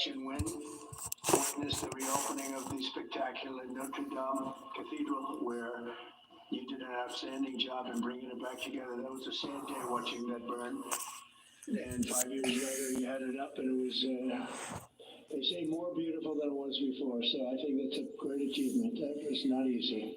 election win, witnessed the reopening of the spectacular Notre Dame Cathedral, where you did an outstanding job in bringing it back together. That was a sad day watching that burn. And 5 years later, you had it up, and it was, they say, more beautiful than it was before. So I think that's a great achievement. It's not easy.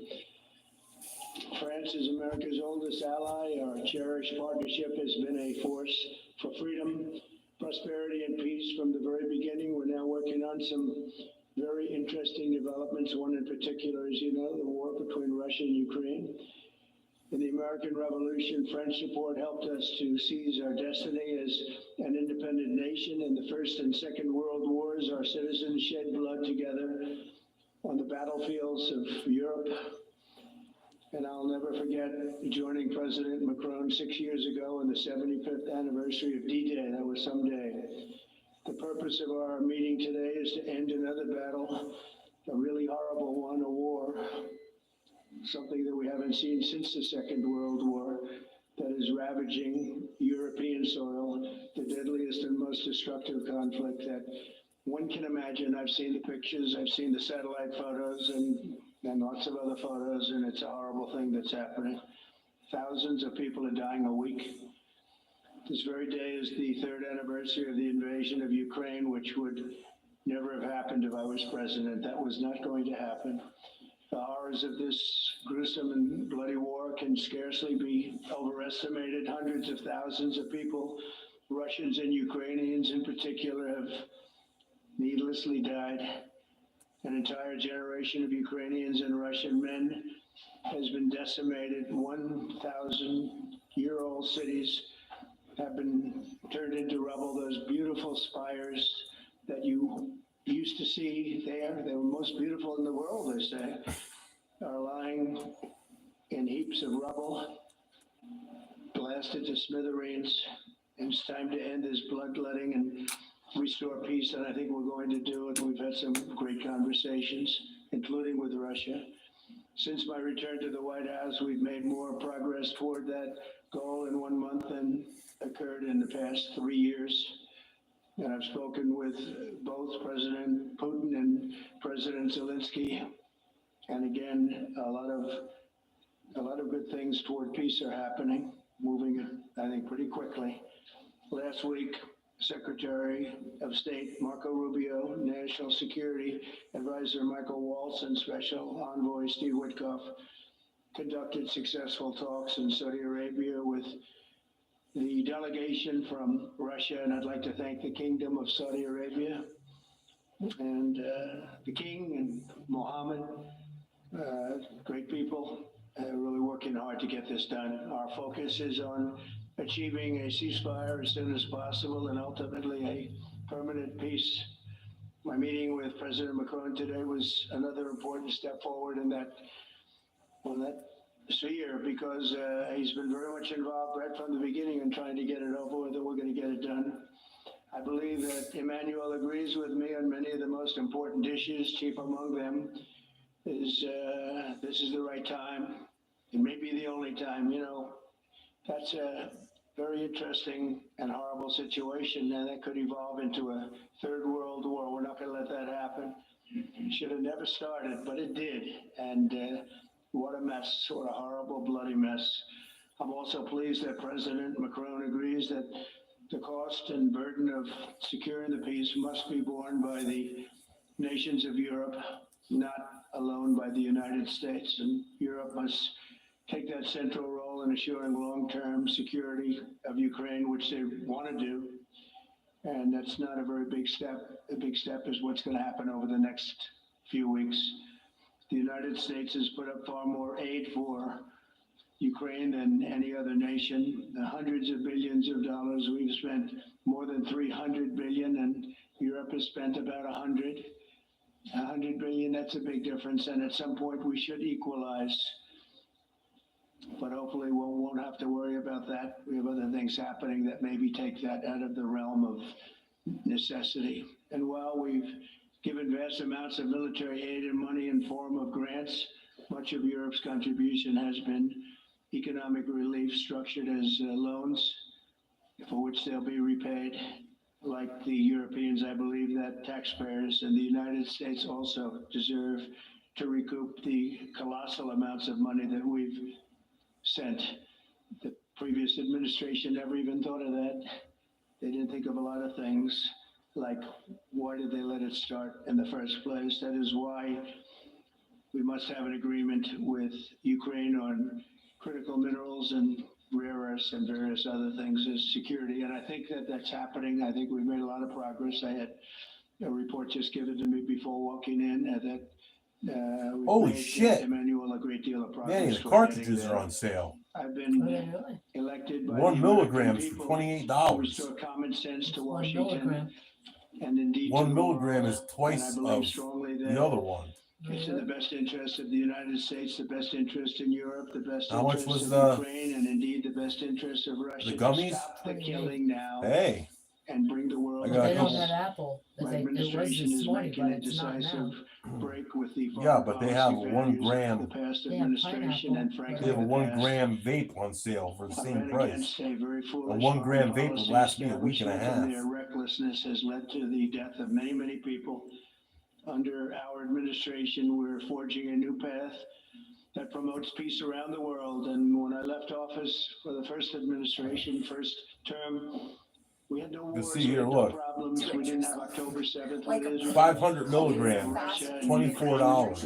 France is America's oldest ally. Our cherished partnership has been a force for freedom, prosperity, and peace from the very beginning. We're now working on some very interesting developments. One in particular, as you know, the war between Russia and Ukraine. In the American Revolution, French support helped us to seize our destiny as an independent nation. In the First and Second World Wars, our citizens shed blood together on the battlefields of Europe. And I'll never forget joining President Macron 6 years ago on the 75th anniversary of D-Day. That was some day. The purpose of our meeting today is to end another battle, a really horrible one, a war, something that we haven't seen since the Second World War, that is ravaging European soil, the deadliest and most destructive conflict that one can imagine. I've seen the pictures, I've seen the satellite photos, and lots of other photos, and it's a horrible thing that's happening. Thousands of people are dying a week. This very day is the third anniversary of the invasion of Ukraine, which would never have happened if I was president. That was not going to happen. The horrors of this gruesome and bloody war can scarcely be overestimated. Hundreds of thousands of people, Russians and Ukrainians in particular, have needlessly died. An entire generation of Ukrainians and Russian men has been decimated. 1,000-year-old cities have been turned into rubble. Those beautiful spires that you used to see there, they were most beautiful in the world, they say, are lying in heaps of rubble, blasted to smithereens. And it's time to end this bloodletting and restore peace, and I think we're going to do it. We've had some great conversations, including with Russia. Since my return to the White House, we've made more progress toward that goal in 1 month than occurred in the past 3 years. And I've spoken with both President Putin and President Zelensky. And again, a lot of good things toward peace are happening, moving, I think, pretty quickly. Last week, Secretary of State Marco Rubio, National Security Advisor Michael Waltz, and Special Envoy Steve Witkoff conducted successful talks in Saudi Arabia with the delegation from Russia, and I'd like to thank the Kingdom of Saudi Arabia and the King and Mohammed, great people, really working hard to get this done. Our focus is on achieving a ceasefire as soon as possible and ultimately a permanent peace. My meeting with President Macron today was another important step forward in that sphere, because he's been very much involved right from the beginning in trying to get it over with, and we're going to get it done. I believe that Emmanuel agrees with me on many of the most important issues. Chief among them is this is the right time. It may be the only time. You know, that's a very interesting and horrible situation, and that could evolve into a third world war. We're not going to let that happen. Should have never started, but it did. And what a mess, what a horrible, bloody mess. I'm also pleased that President Macron agrees that the cost and burden of securing the peace must be borne by the nations of Europe, not alone by the United States. And Europe must take that central role in assuring long-term security of Ukraine, which they want to do. And that's not a very big step. A big step is what's going to happen over the next few weeks. The United States has put up far more aid for Ukraine than any other nation. The hundreds of billions of dollars we've spent, more than 300 billion, and Europe has spent about 100 billion. That's a big difference, and at some point we should equalize. But hopefully we won't have to worry about that. We have other things happening that maybe take that out of the realm of necessity. And while we've given vast amounts of military aid and money in form of grants, much of Europe's contribution has been economic relief structured as loans for which they'll be repaid. like the Europeans, I believe that taxpayers in the United States also deserve to recoup the colossal amounts of money that we've sent. The previous administration never even thought of that. They didn't think of a lot of things, like why did they let it start in the first place? That is why we must have an agreement with Ukraine on critical minerals and rare earths and various other things as security. And I think that that's happening. I think we've made a lot of progress. I had a report just given to me before walking in that we've Holy made, shit. Emmanuel, a great deal of progress. Manny, the toward cartridges getting are there. on sale. I've been elected by 1 the milligram American for people $28. to restore common sense to One Washington. milligram. And indeed, 1 milligram is and I twice believe of strongly that the other one. it's in the best interest of the United States, the best interest in Europe, the best How much interest was of Ukraine, and indeed the best interest of Russia the to gummies? stop the killing now Hey, and bring the world. I But got they a don't couple. have Apple. My It was administration this is morning, making but a it's not decisive now. break with the Yeah, foreign but they policy have a 1 failures of gram. the past They have administration, pineapple. and They frankly, have a the 1 past. gram vape on sale for the I've same been price. against a very A foolish 1 gram foreign vape would policy last me a week and a establishment, and half. their recklessness has led to the death of many, many people. Under our administration, we're forging a new path that promotes peace around the world. And when I left office for the first administration, first term, we had no wars, see we here, had no look. problems. We didn't have October 7th with Israel. 500 milligram, $24.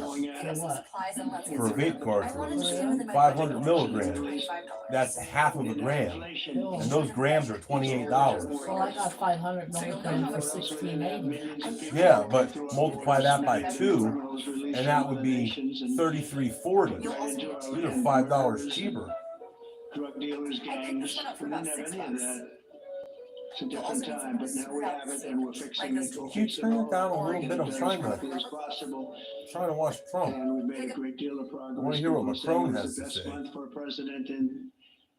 For a vape cartridge, 500 milligrams. That's half of a gram. And those grams are $28. Well, I got 500 milligrams for $16.80. Yeah, but multiply that by 2, and that would be $33.40. These are $5 cheaper. Drug dealers, gangs, we didn't have any of that. It's a different time, but now we have it, and we're fixing it. We'll Can you fix it turn all it down a little bit? I'm as trying quickly to as possible. watch Trump. And we've made a great deal of progress. I want to hear what People say Macron it was has the to best say. month for a president in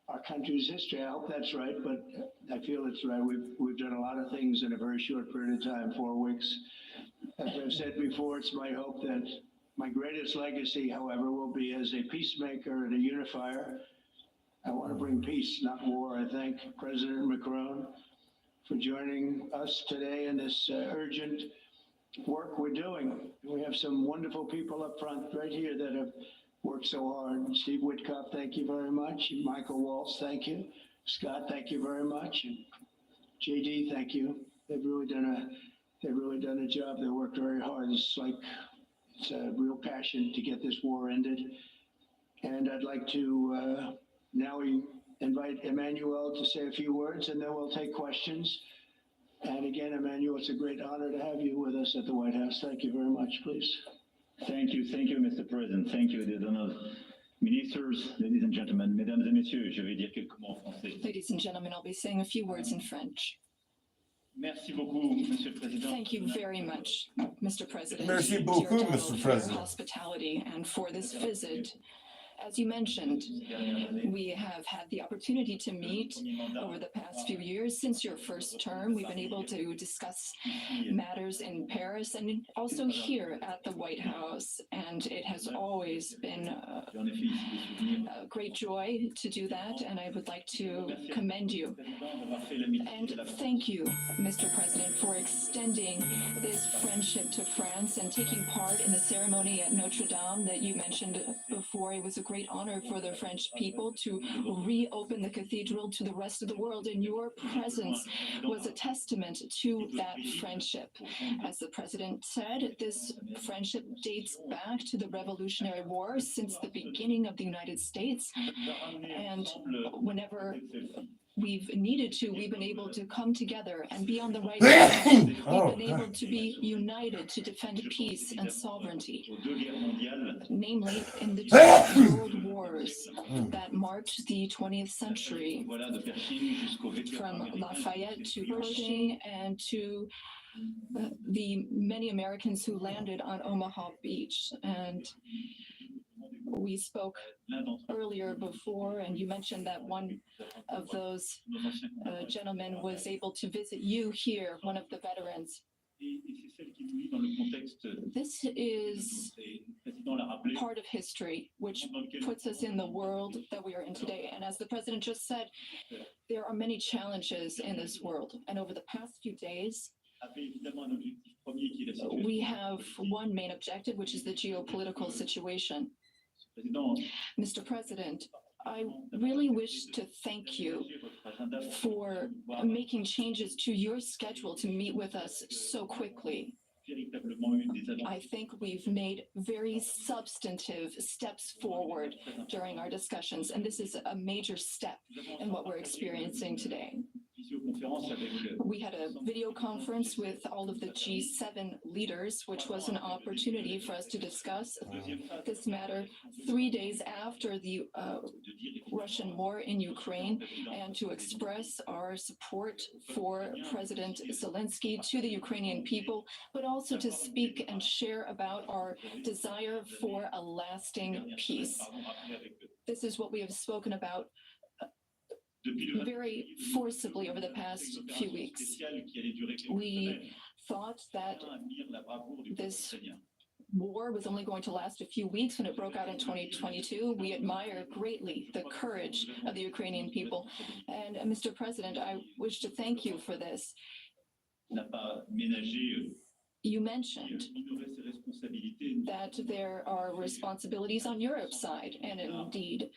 our country's history. I hope that's right, but I feel it's right. We've done a lot of things in a very short period of time, 4 weeks. As I've said before, it's my hope that my greatest legacy, however, will be as a peacemaker and a unifier. I want to bring peace, not war. I thank President Macron for joining us today in this urgent work we're doing. We have some wonderful people up front right here that have worked so hard. Steve Whitcock, thank you very much. Michael Waltz, thank you. Scott, thank you very much. And JD, thank you. They've really done a job. They worked very hard. It's a real passion to get this war ended. And I'd like to now invite Emmanuel to say a few words, and then we'll take questions. And again, Emmanuel, it's a great honor to have you with us at the White House. Thank you very much, please. Thank you, Mr. President. Thank you, the honored ministers, ladies and gentlemen, mesdames et messieurs. Je vais dire quelques mots en français. Ladies and gentlemen, I'll be saying a few words in French. Merci beaucoup, Monsieur le Président. Thank you very much, Mr. President. Merci Dear beaucoup, Donald, Mr. for your President. hospitality and for this visit. As you mentioned, we have had the opportunity to meet over the past few years. Since your first term, we've been able to discuss matters in Paris and also here at the White House. And it has always been a great joy to do that. And I would like to commend you. And thank you, Mr. President, for extending this friendship to France and taking part in the ceremony at Notre Dame that you mentioned before. It was a great honor for the French people to reopen the cathedral to the rest of the world, and your presence was a testament to that friendship. As the president said, this friendship dates back to the Revolutionary War, since the beginning of the United States, and whenever we've needed to, we've been able to come together and be on the right side. We've been able to be united to defend peace and sovereignty, namely in the two world wars that marked the 20th century, from Lafayette to Pershing and to the many Americans who landed on Omaha Beach. And we spoke earlier before, and you mentioned that one of those gentlemen was able to visit you here, one of the veterans. This is part of history, which puts us in the world that we are in today. And as the president just said, there are many challenges in this world. And over the past few days, we have one main objective, which is the geopolitical situation. Mr. President, I really wish to thank you for making changes to your schedule to meet with us so quickly. I think we've made very substantive steps forward during our discussions, and this is a major step in what we're experiencing today. We had a video conference with all of the G7 leaders, which was an opportunity for us to discuss this matter 3 days after the Russian war in Ukraine, and to express our support for President Zelensky to the Ukrainian people, but also to speak and share about our desire for a lasting peace. This is what we have spoken about very forcibly over the past few weeks. We thought that this war was only going to last a few weeks when it broke out in 2022. We admire greatly the courage of the Ukrainian people. And Mr. President, I wish to thank you for this. You mentioned that there are responsibilities on Europe's side, and indeed,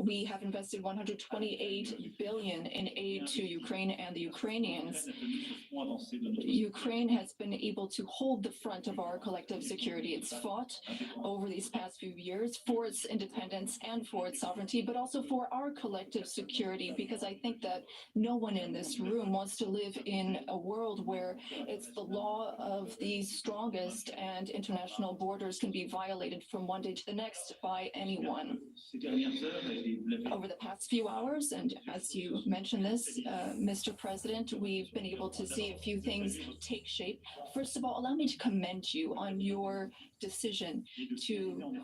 we have invested 128 billion in aid to Ukraine and the Ukrainians. Ukraine has been able to hold the front of our collective security. It's fought over these past few years for its independence and for its sovereignty, but also for our collective security, because I think that no one in this room wants to live in a world where it's the law of the strongest and international borders can be violated from one day to the next by anyone. Over the past few hours, and as you mentioned this, Mr. President, we've been able to see a few things take shape. First of all, allow me to commend you on your decision to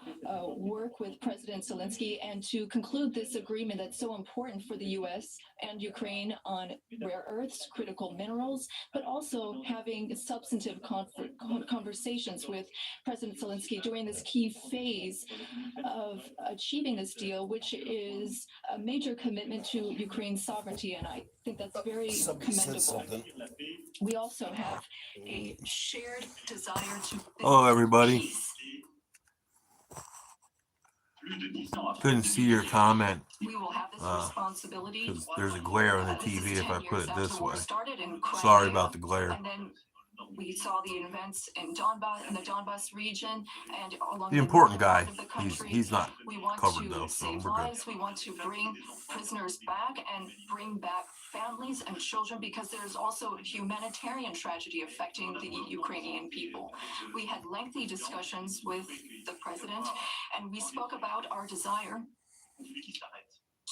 work with President Zelensky and to conclude this agreement that's so important for the U.S. and Ukraine on rare earths, critical minerals, but also having substantive conversations with President Zelensky during this key phase of achieving this deal, which is a major commitment to Ukraine's sovereignty, and I think that's very commendable. We also have a shared desire to build Hello, everybody. peace. Couldn't see your comment We will have this responsibility because there's a glare on the this is TV if 10 I put years it after this the war way. started in Sorry Crimea, about the glare. and then we saw the events in Donbass, in the Donbass region, and along The important northern guy, part of the country. he's not We want covered to though, so save we're good. lives. We want to bring prisoners back and bring back families and children, because there's also a humanitarian tragedy affecting the Ukrainian people. We had lengthy discussions with the president, and we spoke about our desire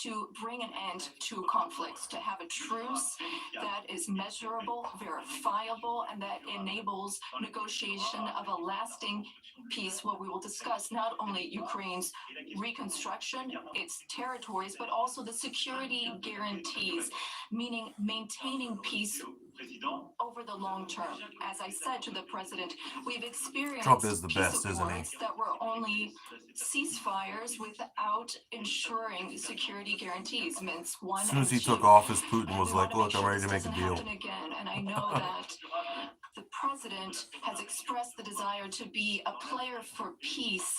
to bring an end to conflicts, to have a truce that is measurable, verifiable, and that enables negotiation of a lasting peace, where we will discuss not only Ukraine's reconstruction, its territories, but also the security guarantees, meaning maintaining peace over the long term. As I said to the president, we've experienced Trump is the peace best, isn't he? accords that were only ceasefires without ensuring security guarantees. Minsk 1 As soon as he and took 2. office, Putin And was we like, want look, I'm ready sure to make this a doesn't deal. happen again. And I know that the president has expressed the desire to be a player for peace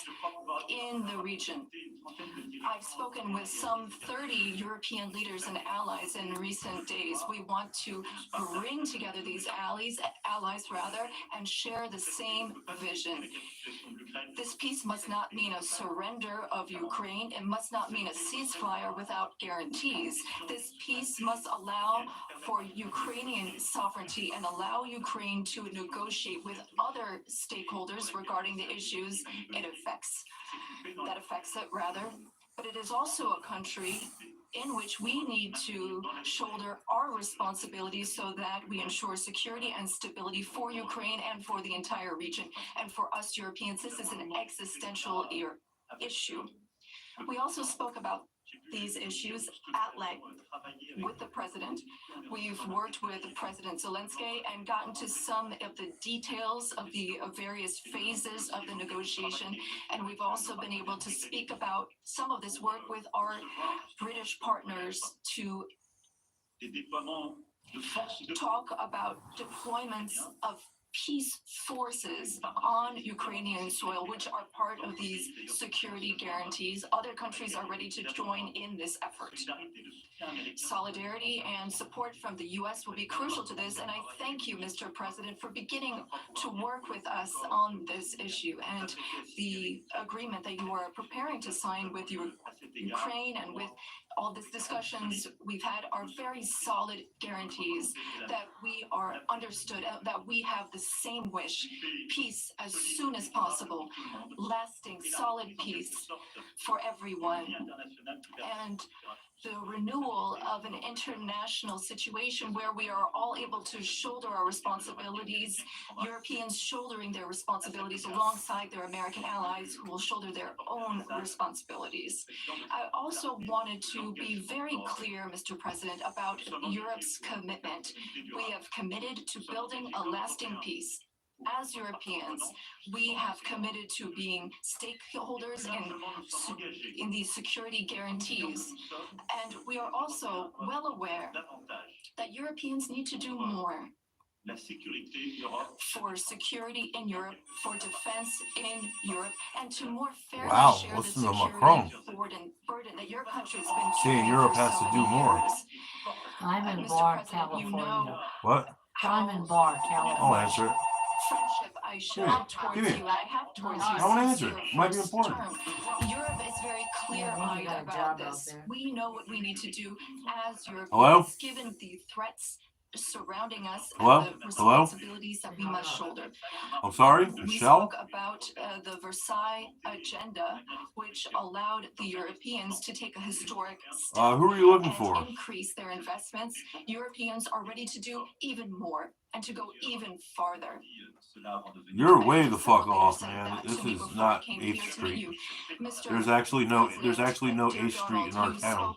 in the region. I've spoken with some 30 European leaders and allies in recent days. We want to bring together these allies, and share the same vision. This peace must not mean a surrender of Ukraine. It must not mean a ceasefire without guarantees. This peace must allow for Ukrainian sovereignty and allow Ukraine to negotiate with other stakeholders regarding the issues it affects. But it is also a country in which we need to shoulder our responsibilities so that we ensure security and stability for Ukraine and for the entire region. And for us Europeans, this is an existential issue. We also spoke about these issues at length with the president. We've worked with President Zelensky and gotten to some of the details of the various phases of the negotiation. And we've also been able to speak about some of this work with our British partners to talk about deployments of peace forces on Ukrainian soil, which are part of these security guarantees. Other countries are ready to join in this effort. Solidarity and support from the U.S. will be crucial to this, and I thank you, Mr. President, for beginning to work with us on this issue and the agreement that you are preparing to sign with Ukraine and with all these discussions we've had are very solid guarantees that we are understood, that we have the same wish, peace as soon as possible, lasting, solid peace for everyone, and the renewal of an international situation where we are all able to shoulder our responsibilities, Europeans shouldering their responsibilities alongside their American allies who will shoulder their own responsibilities. I also wanted to be very clear, Mr. President, about Europe's commitment. We have committed to building a lasting peace. As Europeans, we have committed to being stakeholders in these security guarantees. And we are also well aware that Europeans need to do more for security in Europe, for defense in Europe, and to more fairly share the security Macron. burden that your country's been Saying carrying Europe for has so to do many more. years. Diamond Mr. Bar, President, you California. know What? Diamond Bar, I'll California. answer it. friendship I showed towards give me. you, I have towards you I wanna since answer your it. Might be first important. term. Europe is very clear-eyed got a about job out this. there. We know what we need to do as Europeans, Hello? given the threats surrounding us Hello? and the Hello? responsibilities that we must shoulder. I'm sorry, We Michelle? spoke about the Versailles Agenda, which allowed the Europeans to take a historic step Who are you looking and for? increase their investments. Europeans are ready to do even more and to go even farther. You're way the fuck off, man. This is not 8th Street. There's actually no 8th Street in our town.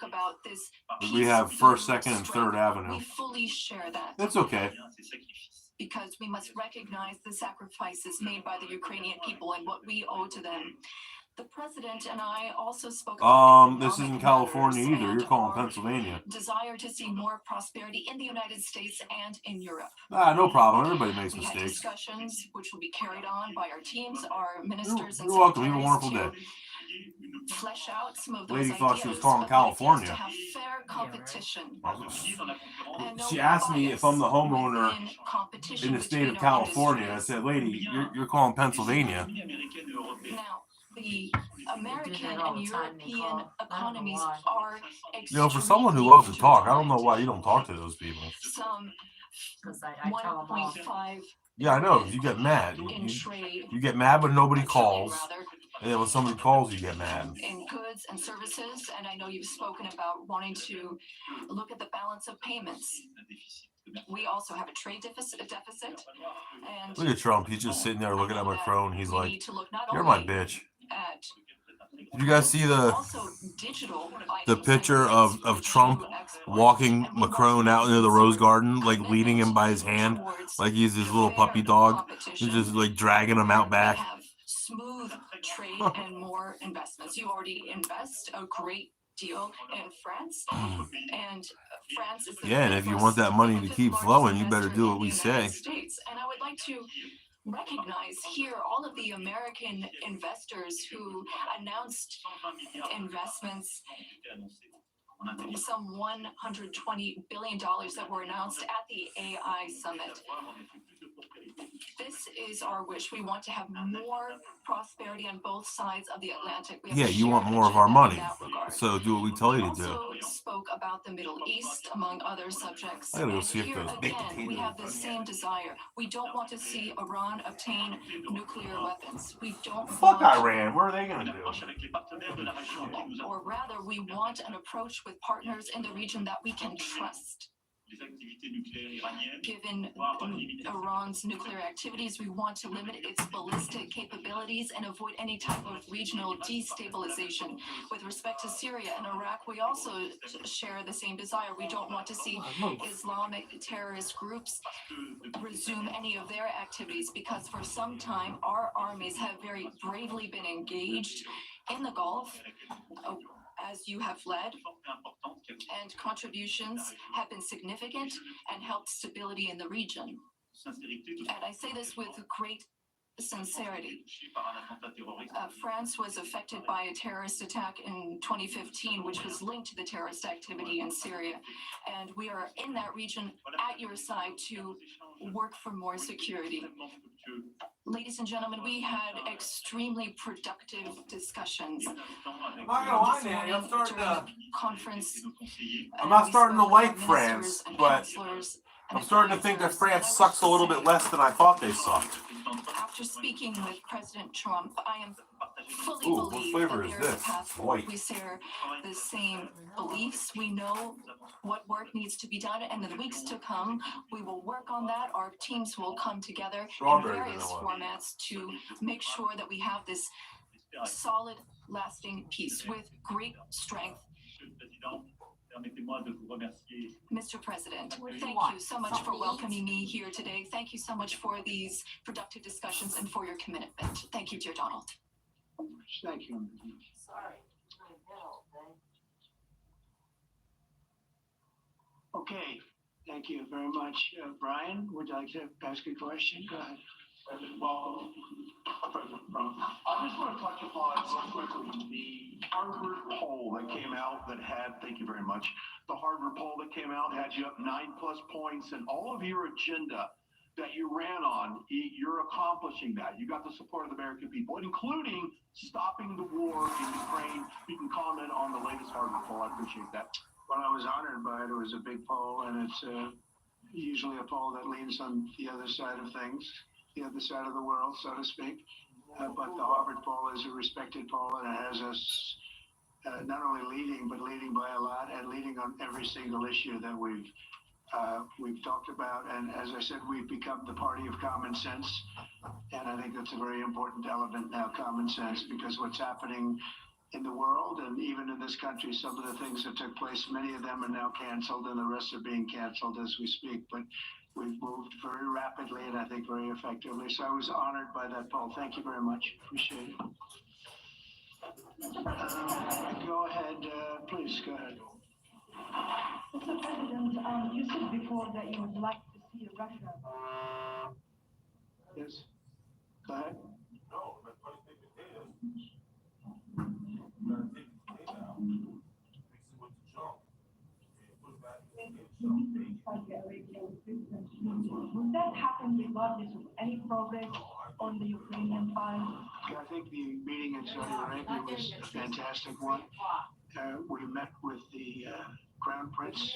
We have 1st, 2nd, and 3rd Avenue. We fully share that. It's okay. Because we must recognize the sacrifices made by the Ukrainian people and what we owe to them. The president and I also spoke about This isn't economic California matters either. and You're calling our Pennsylvania. desire to see more prosperity in the United States and in Europe. No problem. Everybody makes We had mistakes. discussions which will be carried on by our teams, our ministers, and You're welcome. You have a secretaries wonderful to day. flesh out some of those Lady thought she was ideas, calling but the idea is California. to have fair competition. And no She asked me if I'm the homeowner within competition in the state of between our California. I industries. said, lady, you're calling Pennsylvania. Now, the American all and the time, they European call. I don't know economies why. are You know, for someone who extremely loves to talk, I don't know intertwined. why you don't talk to those people. Some Because I tell them all. 1.5 Yeah, I know. You get mad. in trade. You get mad when nobody trillion, calls. rather, And then when somebody calls, you get mad. in goods and services, and I know you've spoken about wanting to look at the balance of payments. We also have a trade deficit, and Look at Trump. He's just sitting there looking at Macron. He's we like, need to look not you're my only bitch. at Did you guys see the also digital the items picture and of goods Trump to export. walking And we Macron must out into the exert Rose Garden, like commitment leading him by his hand, towards like he's his little fair puppy dog? competition, He's just like dragging him out where back. we have smooth trade and more investments. You already invest a great deal in France, and France is the Yeah, and if you want that money to keep flowing, you better do what we say. States. And I would like to recognize here all of the American investors who announced investments, some $120 billion that were announced at the AI summit. This is our wish. We want to have more prosperity on both sides of the Atlantic. We have Yeah, a you want shared more of our agenda in money. that regard. So do what we tell We you to do. also spoke about the Middle East, among other subjects. I gotta go And see if here those big again, we potatoes- have the same desire. We don't want to see Iran obtain nuclear weapons. We don't Fuck want, Iran. What are they gonna do? or rather, we want an approach with partners in the region that we can trust. Given Iran's nuclear activities, we want to limit its ballistic capabilities and avoid any type of regional destabilization. With respect to Syria and Iraq, we also share the same desire. We don't want to see Islamic terrorist groups resume any of their activities because for some time our armies have very bravely been engaged in the Gulf, as you have led, and contributions have been significant and helped stability in the region. And I say this with great sincerity. France was affected by a terrorist attack in 2015, which was linked to the terrorist activity in Syria. And we are in that region at your side to work for more security. Ladies and gentlemen, we had extremely productive discussions. I'm not gonna lie, Nanny, I'm starting to. Conference. I'm not starting to like France, but I'm starting to think that France sucks a little bit less than I thought they sucked. After speaking with President Trump, I am fully Ooh, what believe flavor that is there is a this? path forward. White. We share the same beliefs. We know what work needs to be done, and in the weeks to come, we will work on that. Our teams will come together in Strawberry various vanilla. formats to make sure that we have this solid, lasting peace with great strength. Mr. President, thank you so much for welcoming me here today. Thank you so much for these productive discussions and for your commitment. Thank you, dear Donald. Thank you. Sorry. Okay, thank you very much. Brian, would you like to ask a question? Go ahead. Well, President Trump, I just want to touch upon real quickly the Harvard poll that came out that had, thank you very much, the Harvard poll that came out had you up 9+ points, and all of your agenda that you ran on, you're accomplishing that. You got the support of the American people, including stopping the war in Ukraine. You can comment on the latest Harvard poll. I appreciate that. Well, I was honored by it. It was a big poll, and it's usually a poll that leans on the other side of things, the other side of the world, so to speak. But the Harvard poll is a respected poll, and it has us not only leading, but leading by a lot, and leading on every single issue that we've talked about. And as I said, we've become the party of common sense, and I think that's a very important element now, common sense, because what's happening in the world and even in this country, some of the things that took place, many of them are now canceled, and the rest are being canceled as we speak. But we've moved very rapidly and I think very effectively. So I was honored by that poll. Thank you very much. Appreciate it. Go ahead, please, go ahead. Mr. President, you said before that you would like to see Russia. Yes, go ahead. Would that happen regardless of any progress on the Ukrainian file? I think the meeting in Saudi Arabia was a fantastic one. We met with the Crown Prince,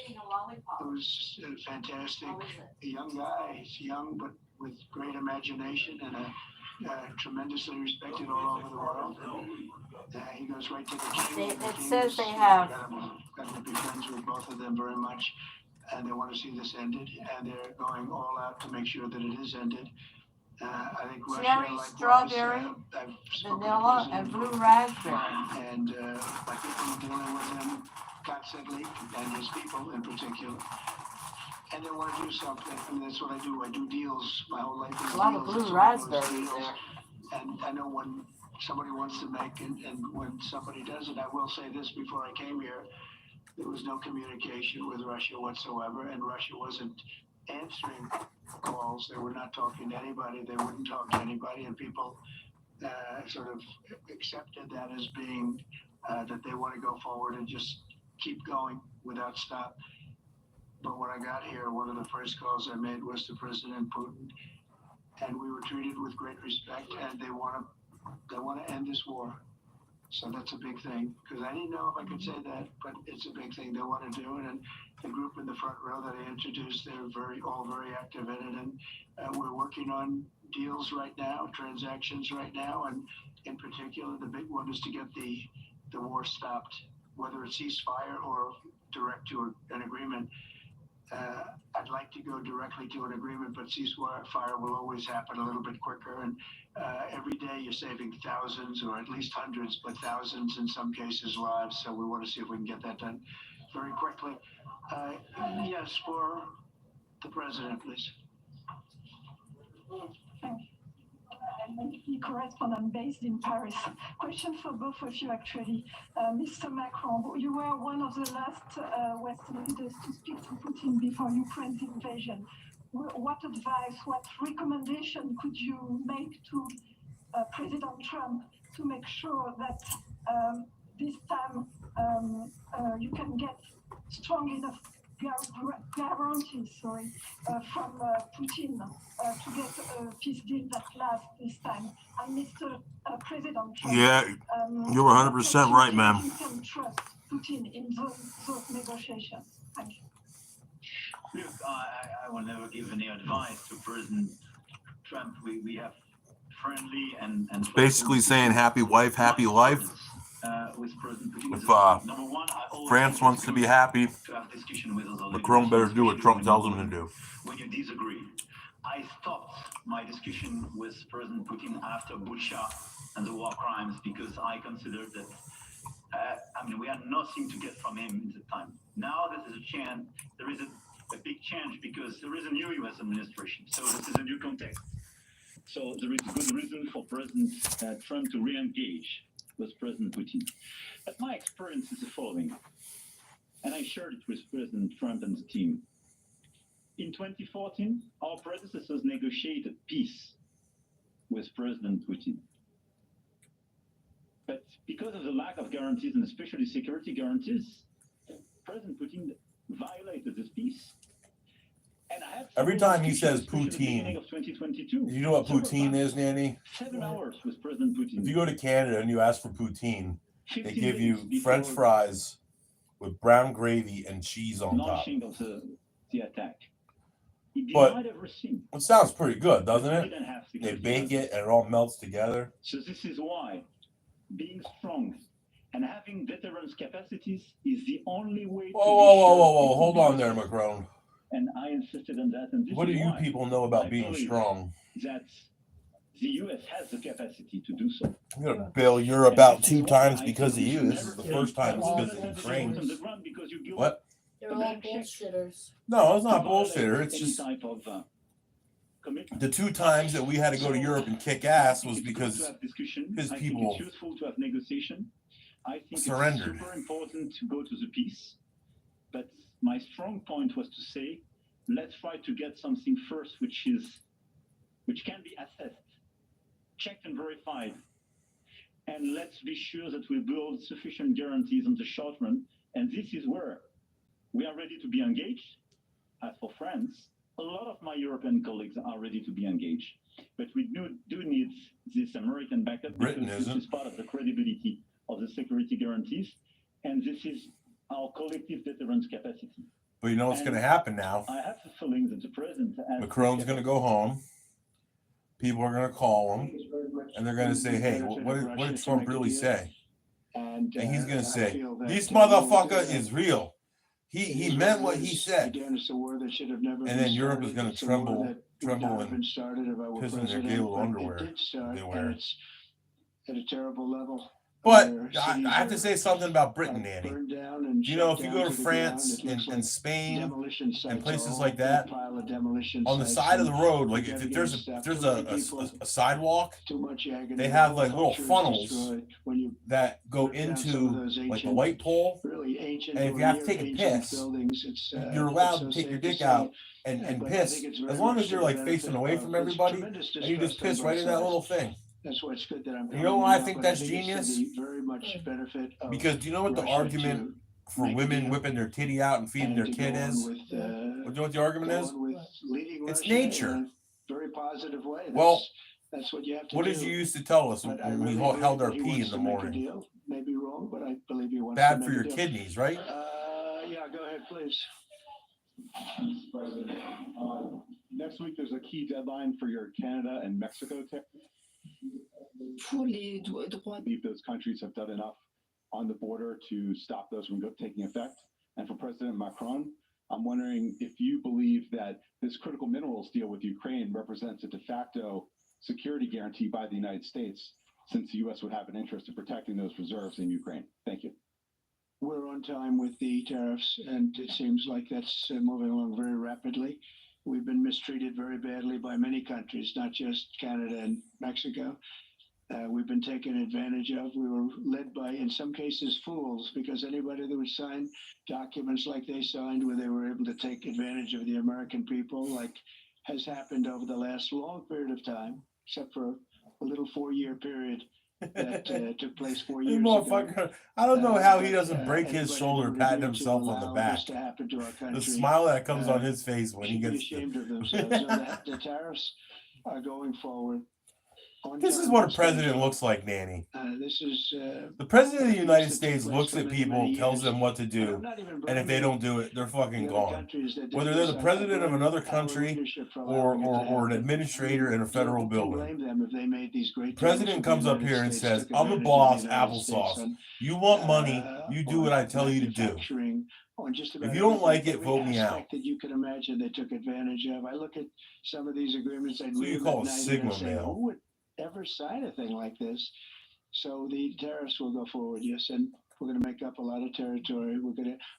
who's fantastic, a young guy. He's young, but with great imagination and tremendously respected all over the world. He goes right to the king. It says they have. Got to be friends with both of them very much, and they want to see this ended, and they're going all out to make sure that it is ended. I think Russia, Cherry, likewise, strawberry, I've spoken to vanilla, and President blue Putin, raspberry. and my people are dealing with him constantly, and his people in particular. And they want to do something. I mean, that's what I do. I do deals. My whole life is A lot of deals. blue It's one of those raspberries deals. there. And I know when somebody wants to make it, and when somebody does it, I will say this before I came here, there was no communication with Russia whatsoever, and Russia wasn't answering calls. They were not talking to anybody. They wouldn't talk to anybody, and people sort of accepted that as being that they want to go forward and just keep going without stop. But when I got here, one of the first calls I made was to President Putin, and we were treated with great respect, and they want to end this war. So that's a big thing, because I didn't know if I could say that, but it's a big thing they want to do it. And the group in the front row that I introduced, they're all very active in it, and we're working on deals right now, transactions right now, and in particular, the big one is to get the war stopped, whether it's ceasefire or direct to an agreement. I'd like to go directly to an agreement, but ceasefire will always happen a little bit quicker. And every day you're saving thousands, or at least hundreds, but thousands in some cases lives. So we want to see if we can get that done very quickly. Yes, for the president, please. Thank you. The correspondent based in Paris. Question for both of you, actually. Mr. Macron, you were one of the last Western leaders to speak to Putin before Ukraine's invasion. What advice, what recommendation could you make to President Trump to make sure that this time you can get strong enough guarantees from Putin to get a peace deal that lasts this time? And Mr. President Trump, Yeah, you're 100% right, ma'am. You can trust Putin in those negotiations. Thank you. Look, I will never give any advice to President Trump. We have friendly and Basically saying happy wife, happy life. With President Putin. If Number one, France wants to be happy, to have discussion with other Macron better do what Trump tells him to when do. When you disagree. I stopped my discussion with President Putin after Bucha and the war crimes because I considered that we had nothing to get from him in the time. Now there is a chance, there is a big change because there is a new U.S. administration. So this is a new context. So there is good reason for President Trump to re-engage with President Putin. But my experience is the following, and I shared it with President Trump and the team. In 2014, our predecessors negotiated peace with President Putin. But because of the lack of guarantees, and especially security guarantees, President Putin violated this peace. And I had Every time he says especially at the beginning Poutine, of 2022, you know what poutine is, Nanny? 7 hours with President Putin. If you go to Canada and you ask for poutine, they 15 give days you before French fries with brown gravy and cheese on top. launching of the attack. He But- denied everything. It sounds pretty good, doesn't He it? didn't have They security bake guarantees. it and it all melts together. So this is why being strong and having veterans capacities is the only way to Whoa, be whoa, whoa, sure whoa, whoa. it will Hold be on there, successful. Macron. And I insisted on that. And this What do is you why people know I about being believe strong? that the U.S. has the capacity to do so. I'm going to bail Europe out 2 times because of you. This is the first time it's because of Ukraine. What? They're all bullshitters. No, it's not bullshitter. It's just the 2 times that we had to go to Europe and kick ass was because his people it's useful to have negotiation. I think surrendered. It's super important to go to the peace. But my strong point was to say, let's try to get something first, which can be assessed, checked and verified. And let's be sure that we build sufficient guarantees on the short run. And this is where we are ready to be engaged. As for France, a lot of my European colleagues are ready to be engaged. But we do need this American backup Britain because isn't. this is part of the credibility of the security guarantees. And this is our collective deterrence capacity. But you know what's going to happen now? I have the feeling that the president has Macron's going to go home. People are going to call him. And they're going to say, hey, what did Trump really say? And he's going to say, this motherfucker is real. He meant what he said. And then Europe is going to tremble and piss in their gay little underwear they wear. At a terrible level. But I have to say something about Britain, Nanny. You know, if you go to France and Spain and places like that, on the side of the road, like if there's a sidewalk, they have like little funnels that go into like the light pole. And if you have to take a piss, you're allowed to take your dick out and piss as long as you're like facing away from everybody, and you just piss right in that little thing. That's why it's good that I'm. You know why I think that's genius? Very much benefit of Because do you know what the argument for women whipping their titty out and feeding their kid is? Do you know what the argument is? It's nature. Very positive way. Well, that's what you have to what do. did you used to tell us But I when we really believe held our that he pee wants in the to make a morning? deal. Maybe wrong, but I believe he wants to Bad make for a your deal. kidneys, right? Yeah, go ahead, please. Mr. President, next week there's a key deadline for your Canada and Mexico tariff. Pour les droits. I believe those countries have done enough on the border to stop those from taking effect. And for President Macron, I'm wondering if you believe that this critical minerals deal with Ukraine represents a de facto security guarantee by the United States, since the U.S. would have an interest in protecting those reserves in Ukraine. Thank you. We're on time with the tariffs, and it seems like that's moving along very rapidly. We've been mistreated very badly by many countries, not just Canada and Mexico. We've been taken advantage of. We were led by, in some cases, fools, because anybody that would sign documents like they signed, where they were able to take advantage of the American people, like has happened over the last long period of time, except for a little 4-year period that took place 4 This years ago. motherfucker, I don't know how he But, doesn't break his everybody shoulder, voted patting to himself on the allow back. this to happen to our The country. smile that comes on his face when he Should be gets ashamed of themselves. So the tariffs are going forward. This is what a president looks like, Nanny. This is The president of the abuse United that States took looks place at for many, people, many tells years. them what to And do, I'm not even and if they blaming don't do it, they're fucking the other gone. countries that did Whether they're this. the I president of blame another our country leadership for or allowing it to or an happen. administrator in a federal Who building. blame them if they made these great President deals comes with up the here United and States, says, took I'm the advantage of boss, the United States applesauce. on, You want money, you do what I tell you to do. manufacturing, on just about If you don't everything, like it, every vote me out. aspect that you can imagine they took advantage of. I look at some of these agreements, I'd So read you them call at a night Sigma and I'd say, male. who would ever sign a thing like this? So the tariffs will go forward, yes, and we're going to make up a lot of territory.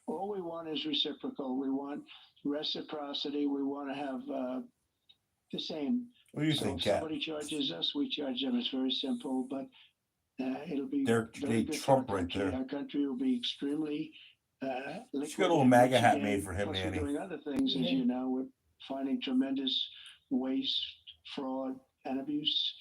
All we want is reciprocal. We want reciprocity. We want to have the same. What do you So think, if Kat? somebody charges us, we charge them. It's very simple, but it'll be Derek very J. good Trump for our right country. there. Our country will be extremely liquid. She got a little and MAGA rich hat again. made for him, Plus, Nanny. we're doing other things, as you know. We're finding tremendous waste, fraud, and abuse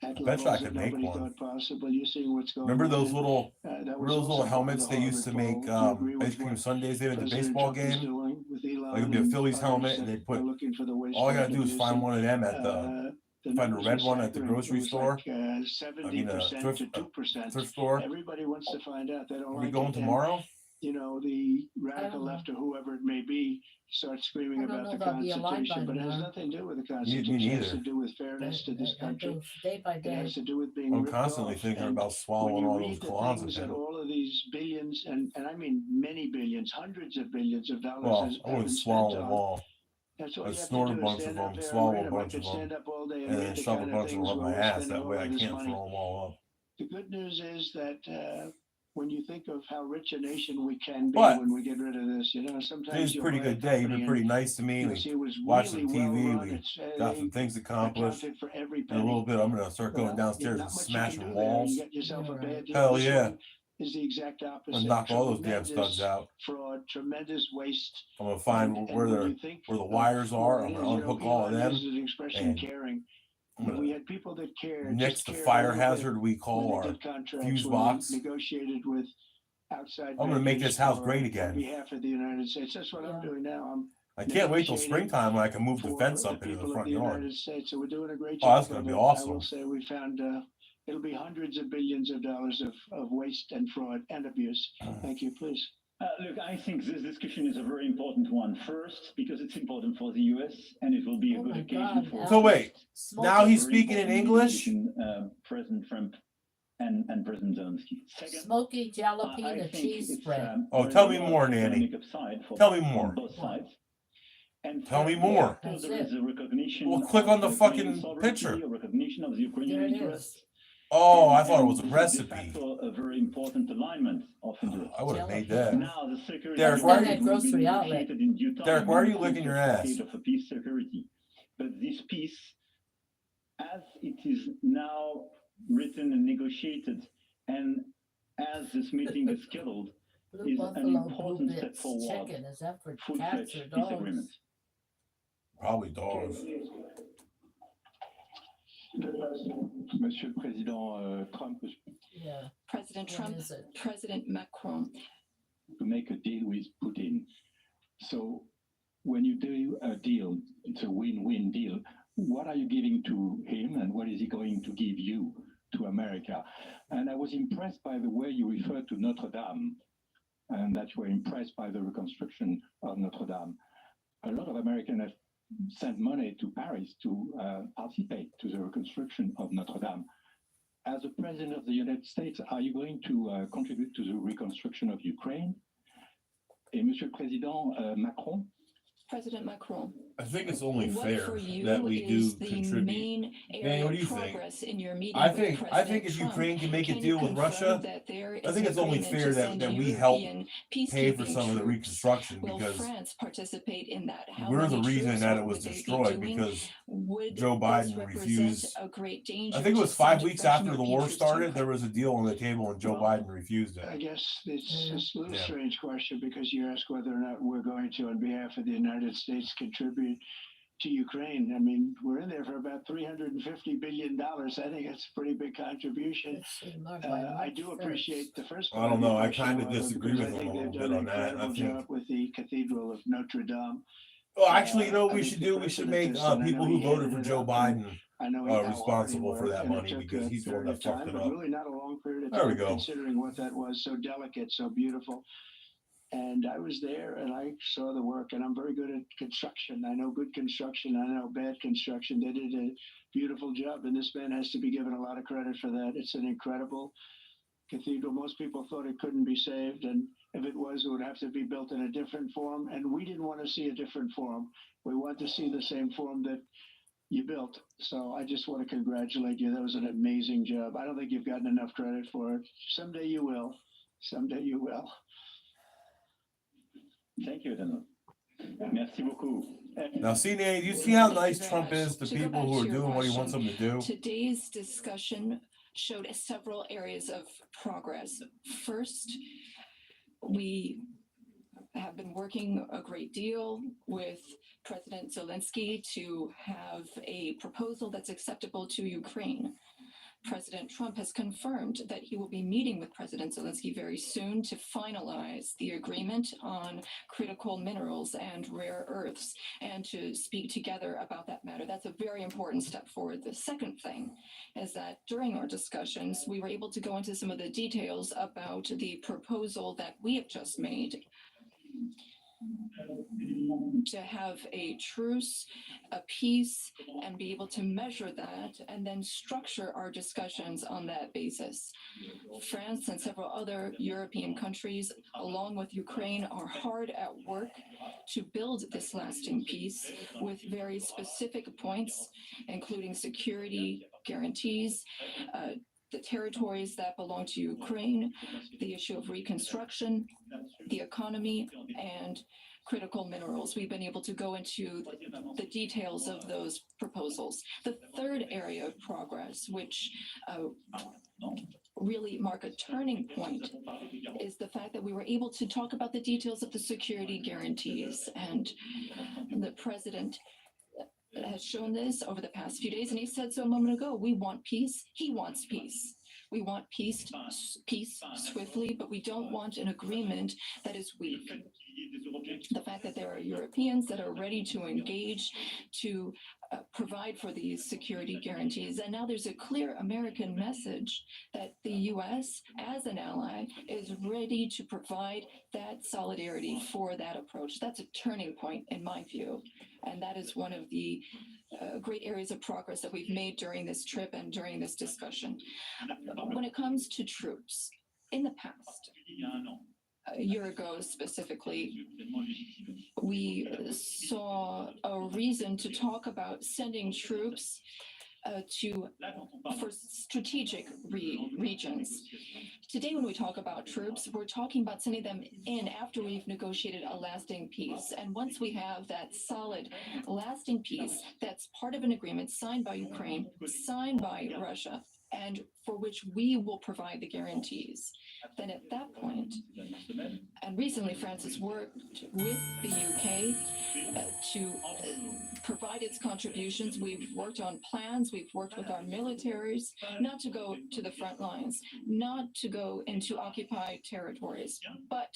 at I bet you I levels that could make nobody one. thought possible. You're seeing what's going Remember on. those little, That was those little also part of helmets the they used to Harvard make poll. Do you agree with ice cream what sundaes in at the President baseball Trump is game? doing with Elon Like it'd be a and Phillies others helmet, and that they put. are looking for the waste, All I fraud, gotta do is abuse, find and, one of them at the find a numbers red one at the staggering. grocery It was store. like 70% thrift to 2%. thrift store. Everybody wants to find out. They don't Are like we going it. And, tomorrow? you know, the radical don't know. left or whoever it may be starts screaming I don't about know the if I'll be alive Constitution, by but it has tomorrow. nothing to do with the Me Constitution. It has to neither. do with fairness to this I country. go day by It day. has to do with being I'm ripped constantly off. thinking And about when swallowing you all those read the clowns things I've that had. all of these billions, and I mean many billions, hundreds of billions of dollars Well, have I wouldn't been spent swallow them on, all. that's all I'd you have to snort a do is bunch of stand up them, there and swallow read a them. I bunch could of them, stand up all day and and then read the shove a kind of bunch of them things up where my we're ass. spending That all way I of this can't money. throw them all up. The good news is that when you think of how rich a nation we can be But when we get rid of this, you know, sometimes today's a you'll pretty buy a good day. You've company been and pretty nice to me. you'll We see it was watched really some well TV. run. We It's got some they things accomplished. accounted for every In a little penny. bit, I'm gonna start going Well, downstairs not and much you can smashing do there. You walls. get yourself a bad deal. Hell This yeah! one is the exact I'm opposite. gonna knock all those damn Tremendous studs out. fraud, tremendous waste. I'm gonna find And where when the you think where the of wires are. what I'm it gonna is, you know, unhook all of Elon them, uses the expression and caring. I'm If we gonna had people that cared, nix just the cared a fire little bit hazard we when call they our did contracts, fuse when box. they negotiated with outside I'm gonna make vendors this house for, great on again. behalf of the United States. That's what I'm doing now. I'm I can't wait till negotiating springtime when I can move the for fence the up into the people of front the yard. United States. So we're doing a great Oh, job that's gonna of be it. I awesome. will say we found it'll be hundreds of billions of dollars of waste and fraud and abuse. Thank you, please. Look, I think this discussion is a very important one. First, because it's important for the US, and it will be a Oh good my occasion God, for. So wait, Smoking. now he's very speaking in important English? between, President Trump and President Zelensky. Second, Smoky I jalapeno think cheese it's, spread. Oh, there's tell a me lot more, of Nanny. economic upside for Tell me on more. both sides. And Tell me third, more. after That's there is it. a recognition Well, click of on the Ukrainian fucking sovereignty, picture. a recognition of the Ukrainian There it interests. is. Oh, I thought it was a and recipe. De facto, a very important alignment of interests. I would have made Jalapeno. that. Now, the security Derek, That's why not are that you? grocery outlet. negotiated in due time. Derek, why are you in licking your terms of ass? package of a peace security. But this peace, as it is now written and negotiated, and as this meeting is scheduled, Blue is an buffalo, blue important step bits. forward. Chicken, is that for cats Full-fledged or peace dogs? agreement. Probably dogs. Monsieur le Président Trump, Yeah. President What Trump, is it? President Macron. to make a deal with Putin. So when you do a deal, it's a win-win deal. What are you giving to him and what is he going to give you to America? And I was impressed by the way you referred to Notre Dame and that you were impressed by the reconstruction of Notre Dame. A lot of Americans have sent money to Paris to participate to the reconstruction of Notre Dame. As the President of the United States, are you going to contribute to the reconstruction of Ukraine? Et Monsieur le Président Macron, President Macron, I think it's only what fair for you that we is do the contribute. main Manny, area what do you of think? progress in your meeting I with think President if Trump? Ukraine can make a Can deal you with Russia, confirm that there I is think an it's only agreement fair to send that we help European pay for peacekeeping some of the troops? reconstruction Will because France participate in that? How we're the many reason troops? that What it was would they be destroyed doing? because Would Joe this Biden represent refused. a great I danger think it to was 5 send weeks Russian after the European war troops to started. Ukraine? There was a deal on the table and Joe Biden refused it. I guess it's a little Yeah. strange question because you ask whether or not we're going to, on behalf of the United States, contribute to Ukraine. I mean, we're in there for about $350 billion. I think it's a pretty big contribution. Let's see, not by I March do 1st. appreciate the first part I don't of your know. I question, kind of however, disagree because with I him a think little they've bit done on an that. I incredible think. job with the Cathedral of Notre Dame. Well, actually, you know what I we think should the do? We should president make has done. I people know who he voted headed for it Joe up, and Biden I know how hard he responsible for worked, that and it money took because he's the one period that of fucked time, it but up. really not a long period of There we time, go. considering what that was, so delicate, so beautiful. And I was there and I saw the work, and I'm very good at construction. I know good construction. I know bad construction. They did a beautiful job, and this man has to be given a lot of credit for that. It's an incredible cathedral. Most people thought it couldn't be saved, and if it was, it would have to be built in a different form. And we didn't want to see a different form. We want to see the same form that you built. So I just want to congratulate you. That was an amazing job. I don't think you've gotten enough credit for it. Someday you will. Someday you will. Thank you, Renaud. Merci beaucoup. Now, see, Nate, you see how Thank you nice very Trump much. is to To go people back who are to your doing what he wants question, them to do? today's discussion showed several areas of progress. First, we have been working a great deal with President Zelensky to have a proposal that's acceptable to Ukraine. President Trump has confirmed that he will be meeting with President Zelensky very soon to finalize the agreement on critical minerals and rare earths and to speak together about that matter. That's a very important step forward. The second thing is that during our discussions, we were able to go into some of the details about the proposal that we have just made to have a truce, a peace, and be able to measure that and then structure our discussions on that basis. France and several other European countries, along with Ukraine, are hard at work to build this lasting peace with very specific points, including security guarantees, the territories that belong to Ukraine, the issue of reconstruction, the economy, and critical minerals. We've been able to go into the details of those proposals. The third area of progress, which really mark a turning point, is the fact that we were able to talk about the details of the security guarantees. And the president has shown this over the past few days, and he said so a moment ago. We want peace. He wants peace. We want peace swiftly, but we don't want an agreement that is weak. The fact that there are Europeans that are ready to engage to provide for these security guarantees. And now there's a clear American message that the U.S., as an ally, is ready to provide that solidarity for that approach. That's a turning point in my view. And that is one of the great areas of progress that we've made during this trip and during this discussion. When it comes to troops, in the past, a year ago specifically, we saw a reason to talk about sending troops for strategic regions. Today, when we talk about troops, we're talking about sending them in after we've negotiated a lasting peace. And once we have that solid, lasting peace, that's part of an agreement signed by Ukraine, signed by Russia, and for which we will provide the guarantees, then at that point, and recently France has worked with the UK to provide its contributions. We've worked on plans, we've worked with our militaries, not to go to the front lines, not to go into occupied territories, but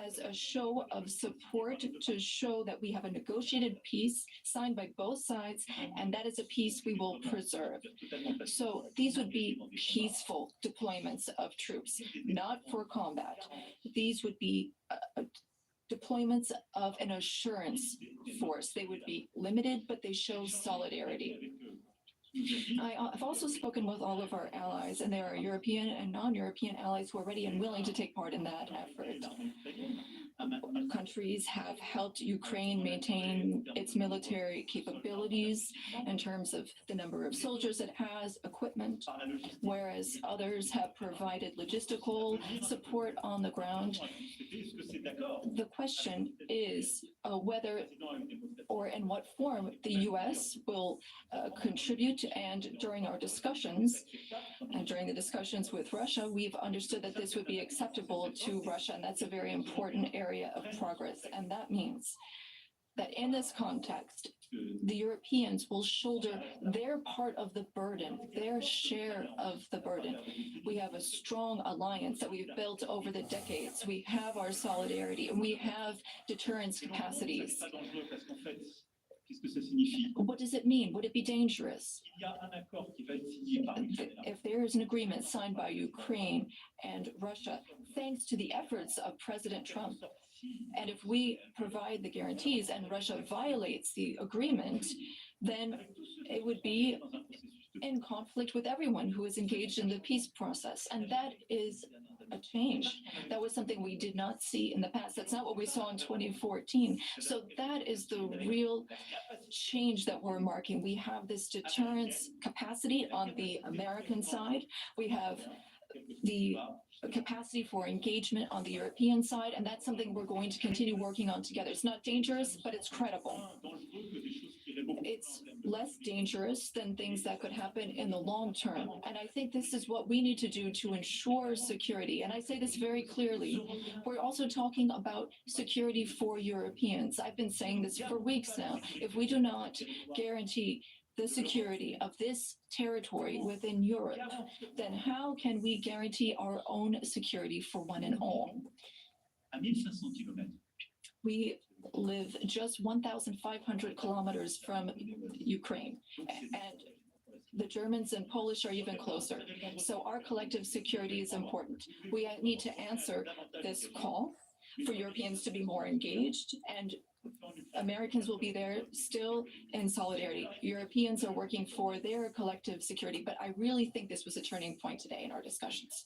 as a show of support to show that we have a negotiated peace signed by both sides, and that is a peace we will preserve. So these would be peaceful deployments of troops, not for combat. These would be deployments of an assurance force. They would be limited, but they show solidarity. I've also spoken with all of our allies, and there are European and non-European allies who are ready and willing to take part in that effort. countries have helped Ukraine maintain its military capabilities in terms of the number of soldiers it has, equipment, whereas others have provided logistical support on the ground. The question is whether or in what form the U.S. will contribute. And during our discussions, and during the discussions with Russia, we've understood that this would be acceptable to Russia, and that's a very important area of progress. And that means that in this context, the Europeans will shoulder their part of the burden, their share of the burden. We have a strong alliance that we've built over the decades. We have our solidarity, and we have deterrence capacities. What does it mean? Would it be dangerous? If there is an agreement signed by Ukraine and Russia, thanks to the efforts of President Trump, and if we provide the guarantees and Russia violates the agreement, then it would be in conflict with everyone who is engaged in the peace process. And that is a change. That was something we did not see in the past. That's not what we saw in 2014. So that is the real change that we're marking. We have this deterrence capacity on the American side. We have the capacity for engagement on the European side, and that's something we're going to continue working on together. It's not dangerous, but it's credible. It's less dangerous than things that could happen in the long term. And I think this is what we need to do to ensure security. And I say this very clearly. We're also talking about security for Europeans. I've been saying this for weeks now. If we do not guarantee the security of this territory within Europe, then how can we guarantee our own security for one and all? We live just 1,500 kilometers from Ukraine, and the Germans and Polish are even closer. So our collective security is important. We need to answer this call for Europeans to be more engaged, and Americans will be there still in solidarity. Europeans are working for their collective security, but I really think this was a turning point today in our discussions.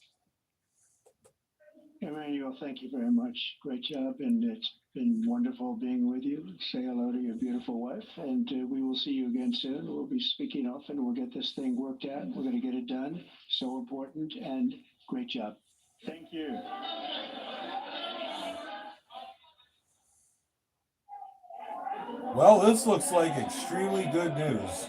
Emmanuel, thank you very much. Great job, and it's been wonderful being with you. Say hello to your beautiful wife, and we will see you again soon. We'll be speaking often. We'll get this thing worked out. We're going to get it done. So important, and great job. Thank you. Well, this looks like extremely good news.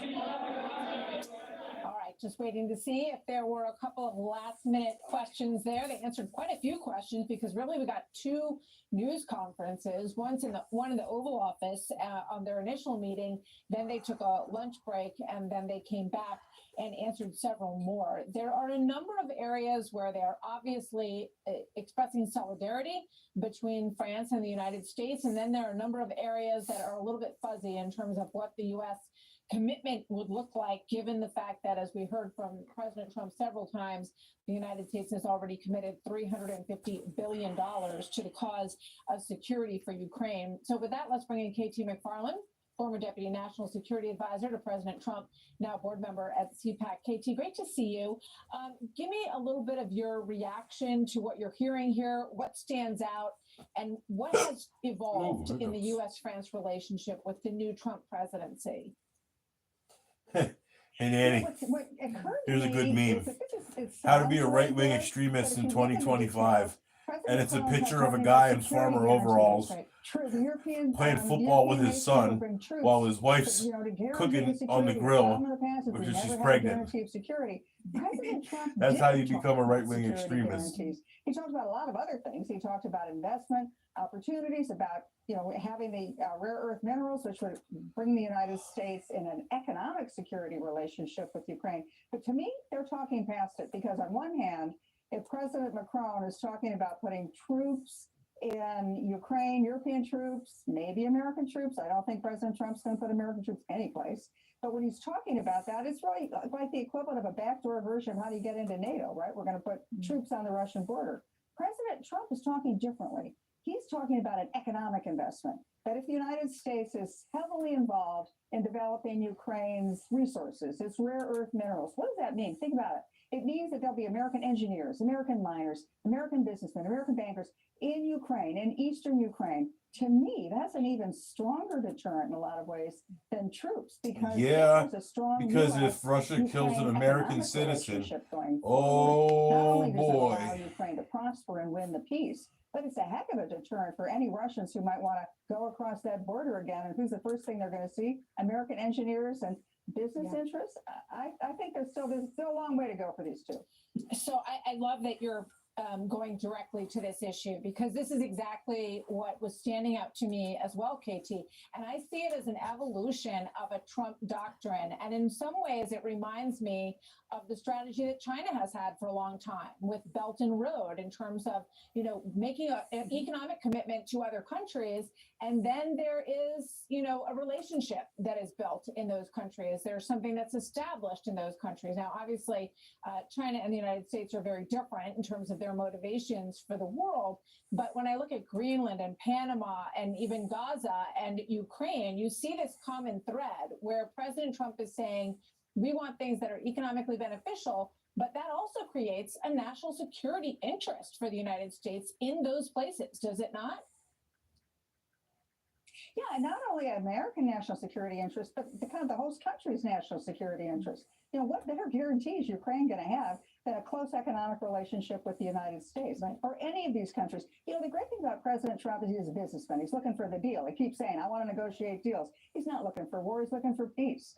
All right, just waiting to see if there were a couple of last-minute questions there. They answered quite a few questions because really we got two news conferences. One in the Oval Office on their initial meeting. Then they took a lunch break, and then they came back and answered several more. There are a number of areas where they are obviously expressing solidarity between France and the United States. And then there are a number of areas that are a little bit fuzzy in terms of what the U.S. commitment would look like, given the fact that, as we heard from President Trump several times, the United States has already committed $350 billion to the cause of security for Ukraine. So with that, let's bring in KT McFarland, former Deputy National Security Advisor to President Trump, now board member at CPAC. KT, great to see you. Give me a little bit of your reaction to what you're hearing here, what stands out, and what has evolved in the U.S.-France relationship with the new Trump presidency. Hey, Nanny, here's a good meme. How to be a right-wing extremist in 2025. And it's a picture of a guy in farmer overalls playing football with his son while his wife's cooking on the grill because she's pregnant. That's how you become a right-wing extremist. He talked about a lot of other things. He talked about investment opportunities, about having the rare earth minerals, which would bring the United States in an economic security relationship with Ukraine. But to me, they're talking past it, because on one hand, if President Macron is talking about putting troops in Ukraine, European troops, maybe American troops, I don't think President Trump's going to put American troops anyplace. But when he's talking about that, it's really like the equivalent of a backdoor version of how do you get into NATO, right? We're going to put troops on the Russian border. President Trump is talking differently. He's talking about an economic investment. That if the United States is heavily involved in developing Ukraine's resources, its rare earth minerals, what does that mean? Think about it. It means that there'll be American engineers, American miners, American businessmen, American bankers in Ukraine, in eastern Ukraine. To me, that's an even stronger deterrent in a lot of ways than troops, because there's a strong because US if Russia kills an Ukraine American economic citizen, relationship going forward. Not oh only does it allow boy. Ukraine to prosper and win the peace, but it's a heck of a deterrent for any Russians who might want to go across that border again. And who's the first thing they're going to see? American engineers and business interests. I think there's still a long way to go for these two. So I love that you're going directly to this issue, because this is exactly what was standing out to me as well, KT. And I see it as an evolution of a Trump doctrine. And in some ways, it reminds me of the strategy that China has had for a long time with Belt and Road, in terms of, you know, making an economic commitment to other countries. And then there is, you know, a relationship that is built in those countries. There's something that's established in those countries. Now, obviously, China and the United States are very different in terms of their motivations for the world. But when I look at Greenland and Panama and even Gaza and Ukraine, you see this common thread where President Trump is saying, we want things that are economically beneficial, but that also creates a national security interest for the United States in those places, does it not? Yeah, and not only American national security interest, but the host country's national security interest. You know, what better guarantees Ukraine going to have than a close economic relationship with the United States, right? Or any of these countries? You know, the great thing about President Trump is he's a businessman. He's looking for the deal. He keeps saying, I want to negotiate deals. He's not looking for war. He's looking for peace.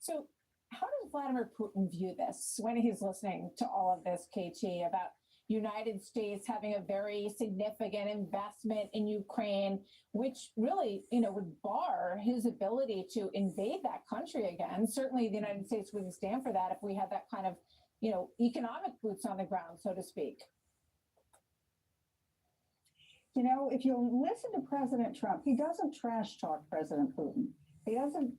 So how does Vladimir Putin view this when he's listening to all of this, KT, about United States having a very significant investment in Ukraine, which really, you know, would bar his ability to invade that country again? Certainly the United States wouldn't stand for that if we had that kind of, you know, economic boots on the ground, so to speak. You know, if you listen to President Trump, he doesn't trash talk President Putin. He doesn't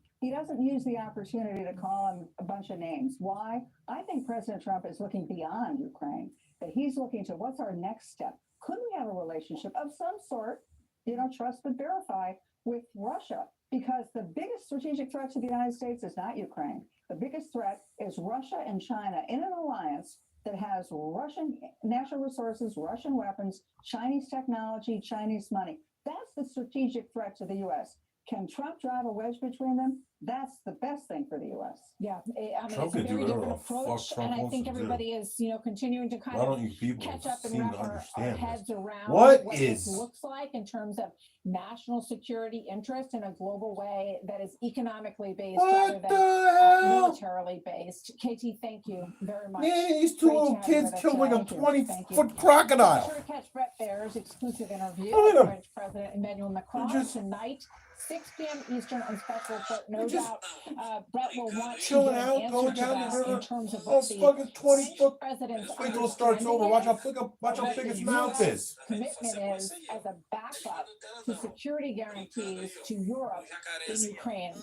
use the opportunity to call him a bunch of names. Why? I think President Trump is looking beyond Ukraine, that he's looking to what's our next step? Could we have a relationship of some sort, you know, trust but verify, with Russia? Because the biggest strategic threat to the United States is not Ukraine. The biggest threat is Russia and China in an alliance that has Russian natural resources, Russian weapons, Chinese technology, Chinese money. That's the strategic threat to the U.S. Can Trump drive a wedge between them? That's the best thing for the U.S. Yeah, I mean, Trump it's a can do very whatever different the fuck approach, Trump and I wants think to do. everybody is, you know, continuing to kind Why of don't you people catch up and seem wrap to our understand heads this? around What this is- looks like in terms of national security interest in a global way that is economically based rather What than the hell? militarily based. KT, thank you very much. Yeah, these two Great little to have you kids with us killed like a today. Thank you. 20-foot crocodile. Be sure to catch Brett Baer's exclusive interview Look with at him. French President Emmanuel Macron They're just- tonight, 6 p.m. Eastern on special report. No They're just doubt Brett will want to chilling get an out, answer going to down the that river. in terms of Oh, what the fucking 20-foot French president's Until it starts over. Watch how big his mouth is. commitment is as a backup to security guarantees to Europe in Ukraine.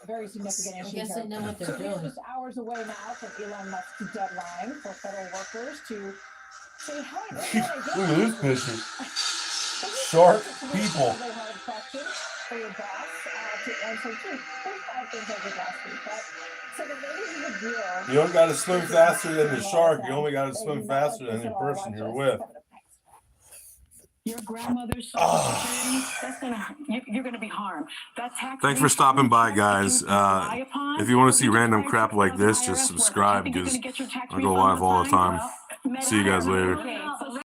Very significant I issue guess here. they know what So they're we're doing. just hours away now from Elon Musk's deadline for federal workers to say, hey, Look at this picture. Shark people. Very hard question for your boss to answer too. There's 5 things I did last week, but so the ladies of the deal. You don't got to swim faster than the shark. You only got to swim faster than the person you're with. Your grandmother's Social Security, that's you're gonna be harmed. That tax. Thanks for stopping by, guys. If you want to see random crap like this, just subscribe because I go live all the time. See you guys later.